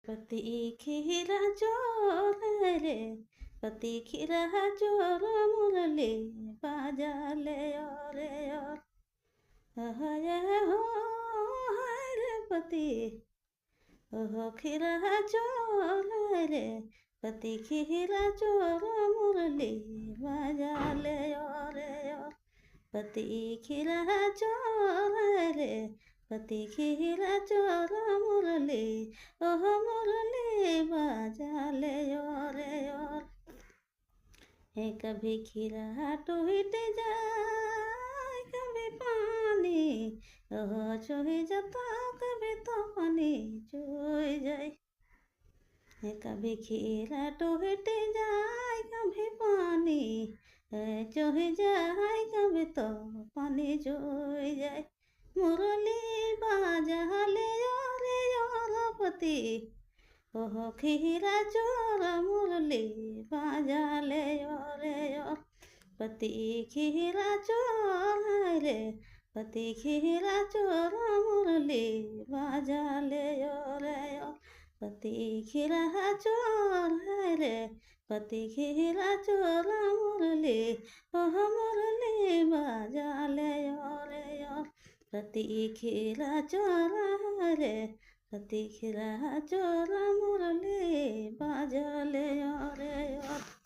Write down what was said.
पति खीरा चोर रे, पति खीरा चोर मुरली बाजा ले और हय हो हाय रे पति ओहो खीरा चोर रे, पति खीरा चोर मुरली बाजा ले और पति खीरा चोर रे, पति खीरा चोर मुरली ओह मुरली बाजा ले और है कभी खीरा टूट जाए कभी पानी ओह चुही जाता कभी तो पानी चुई जाए है कभी खीरा टूट जाए कभी पानी चुही जाए कभी तो पानी चुई जाए मुरली बाजा ले और पति ओह खीरा चोर मुरली बाजा ले और पति खीरा चोर रे, पति खीरा चोर मुरली बाजा ले और पति खीरा चोर रे, पति खीरा चोर मुरली ओह मुरली बाजा ले और पति खीरा चोर रे, पति खीरा चोर मुरली बाजा ले और